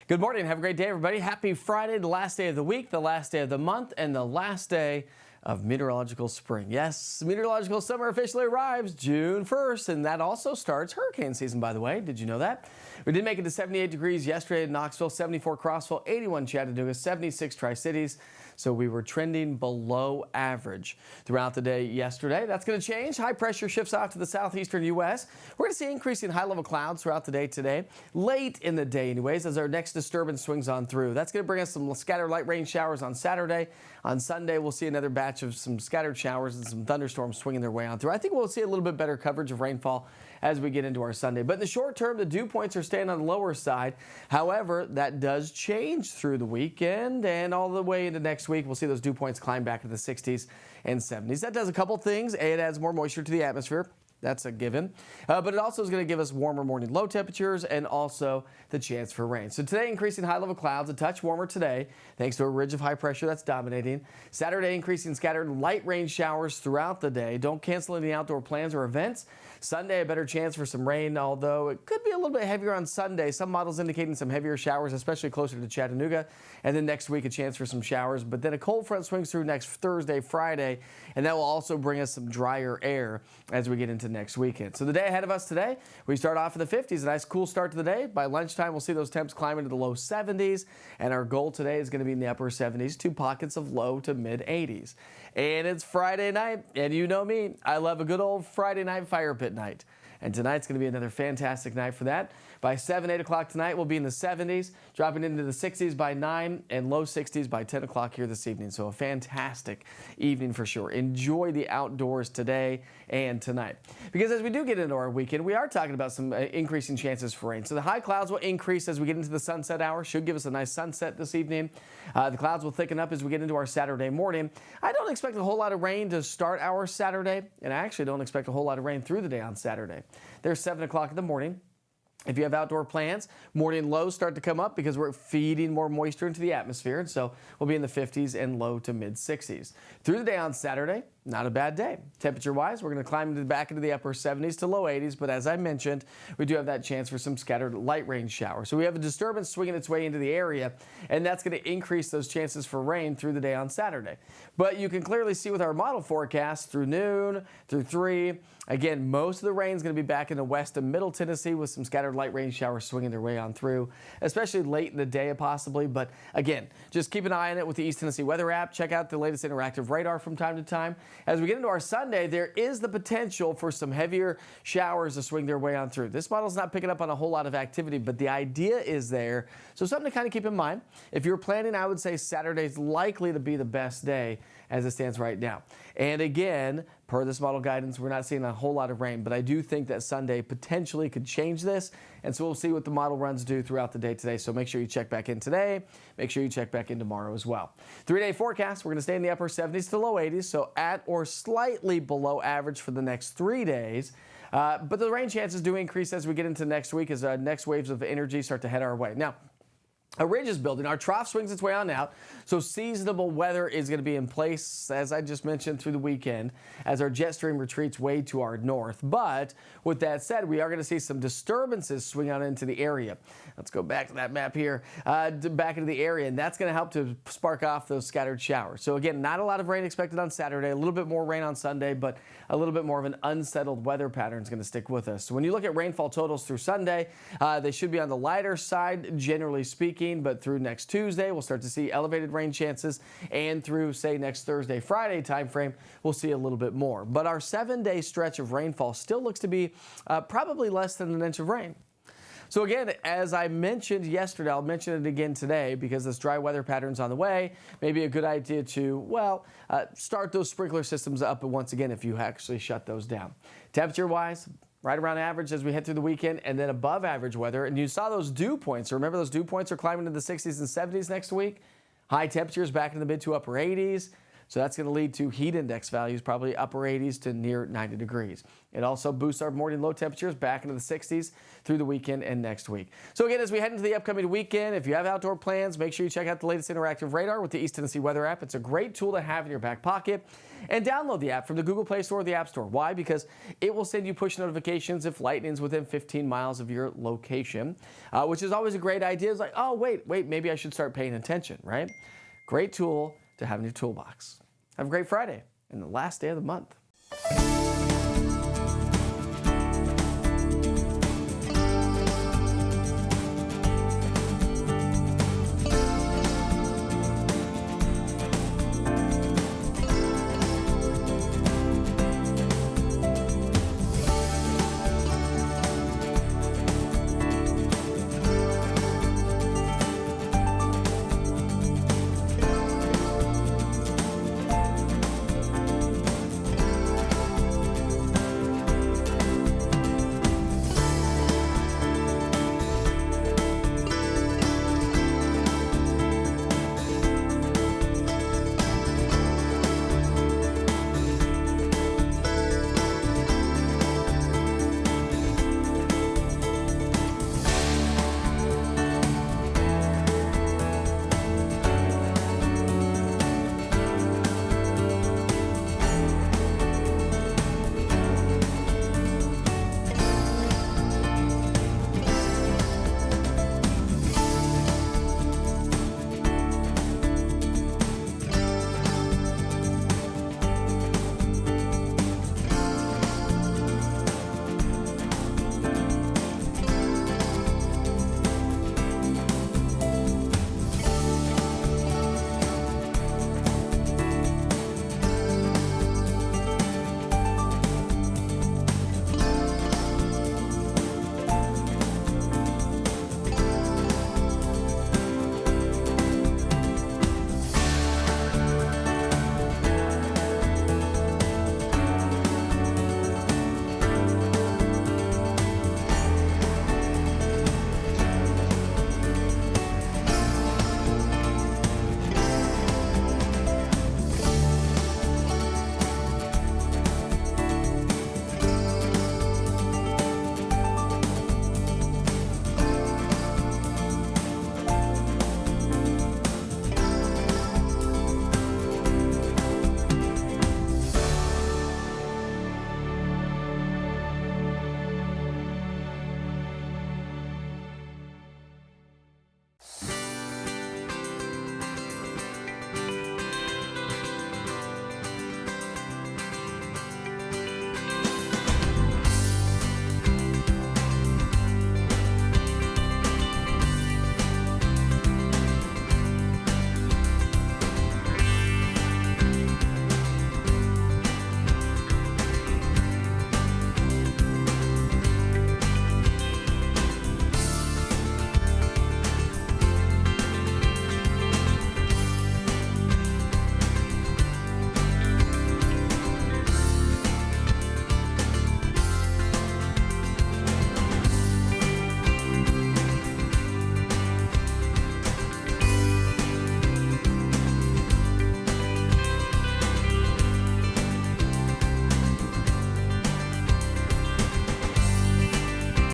S2: Good morning. Have a great day, everybody. Happy Friday, the last day of the week, the last day of the month, and the last day of meteorological spring. Yes, meteorological summer officially arrives June 1st, and that also starts hurricane season, by the way. Did you know that? We did make it to 78 degrees yesterday in Knoxville, 74 Crossville, 81 Chattanooga, 76 Tri-Cities. So we were trending below average throughout the day yesterday. That's going to change. High pressure shifts off to the southeastern U.S. We're going to see increasing high-level clouds throughout the day today, late in the day anyways, as our next disturbance swings on through. That's going to bring us some scattered light rain showers on Saturday. On Sunday, we'll see another batch of some scattered showers and some thunderstorms swinging their way on through. I think we'll see a little bit better coverage of rainfall as we get into our Sunday. But in the short term, the dew points are staying on the lower side. However, that does change through the weekend and all the way into next week. We'll see those dew points climb back to the 60s and 70s. That does a couple things. A, it adds more moisture to the atmosphere. That's a given. But it also is going to give us warmer morning low temperatures and also the chance for rain. So today, increasing high-level clouds, a touch warmer today, thanks to a ridge of high pressure that's dominating. Saturday, increasing scattered light rain showers throughout the day. Don't cancel any outdoor plans or events. Sunday, a better chance for some rain, although it could be a little bit heavier on Sunday. Some models indicating some heavier showers, especially closer to Chattanooga. And then next week, a chance for some showers. But then a cold front swings through next Thursday, Friday, and that will also bring us some drier air as we get into next weekend. So the day ahead of us today, we start off in the 50s, a nice cool start to the day. By lunchtime, we'll see those temps climb into the low 70s, and our goal today is going to be in the upper 70s, 2 pockets of low to mid 80s. And it's Friday night, and you know me, I love a good old Friday night fire pit night. And tonight's going to be another fantastic night for that. By 7, 8 o'clock tonight, we'll be in the 70s, dropping into the 60s by 9 and low 60s by 10 o'clock here this evening. So a fantastic evening for sure. Enjoy the outdoors today and tonight. Because as we do get into our weekend, we are talking about some increasing chances for rain. So the high clouds will increase as we get into the sunset hour. Should give us a nice sunset this evening. The clouds will thicken up as we get into our Saturday morning. I don't expect a whole lot of rain to start our Saturday, and I actually don't expect a whole lot of rain through the day on Saturday. There's 7 o'clock in the morning. If you have outdoor plans, morning lows start to come up because we're feeding more moisture into the atmosphere. And so we'll be in the 50s and low to mid 60s. Through the day on Saturday, not a bad day. Temperature-wise, we're going to climb back into the upper 70s to low 80s. But as I mentioned, we do have that chance for some scattered light rain showers. So we have a disturbance swinging its way into the area, and that's going to increase those chances for rain through the day on Saturday. But you can clearly see with our model forecast through noon, through 3, again, most of the rain is going to be back in the west and middle Tennessee with some scattered light rain showers swinging their way on through, especially late in the day possibly. But again, just keep an eye on it with the East Tennessee Weather app. Check out the latest interactive radar from time to time. As we get into our Sunday, there is the potential for some heavier showers to swing their way on through. This model's not picking up on a whole lot of activity, but the idea is there. So something to kind of keep in mind. If you're planning, I would say Saturday's likely to be the best day as it stands right now. And again, per this model guidance, we're not seeing a whole lot of rain, but I do think that Sunday potentially could change this. And so we'll see what the model runs do throughout the day today. So make sure you check back in today. Make sure you check back in tomorrow as well. 3-day forecast, we're going to stay in the upper 70s to low 80s, so at or slightly below average for the next 3 days. But the rain chances do increase as we get into next week as next waves of energy start to head our way. Now, a ridge is building. Our trough swings its way on out, so seasonable weather is going to be in place, as I just mentioned, through the weekend as our jet stream retreats way to our north. But with that said, we are going to see some disturbances swing out into the area. Let's go back to that map here, back into the area, and that's going to help to spark off those scattered showers. So again, not a lot of rain expected on Saturday, a little bit more rain on Sunday, but a little bit more of an unsettled weather pattern is going to stick with us. So when you look at rainfall totals through Sunday, they should be on the lighter side, generally speaking. But through next Tuesday, we'll start to see elevated rain chances, and through, say, next Thursday, Friday timeframe, we'll see a little bit more. But our 7-day stretch of rainfall still looks to be probably less than an inch of rain. So again, as I mentioned yesterday, I'll mention it again today because this dry weather pattern's on the way. Maybe a good idea to, well, start those sprinkler systems up once again if you actually shut those down. Temperature-wise, right around average as we head through the weekend, and then above average weather. And you saw those dew points. Remember, those dew points are climbing to the 60s and 70s next week. High temperatures back in the mid to upper 80s. So that's going to lead to heat index values, probably upper 80s to near 90 degrees. It also boosts our morning low temperatures back into the 60s through the weekend and next week. So again, as we head into the upcoming weekend, if you have outdoor plans, make sure you check out the latest interactive radar with the East Tennessee Weather app. It's a great tool to have in your back pocket. And download the app from the Google Play Store or the App Store. Why? Because it will send you push notifications if lightning's within 15 miles of your location, which is always a great idea. It's like, oh, wait, maybe I should start paying attention, right? Great tool to have in your toolbox. Have a great Friday and the last day of the month.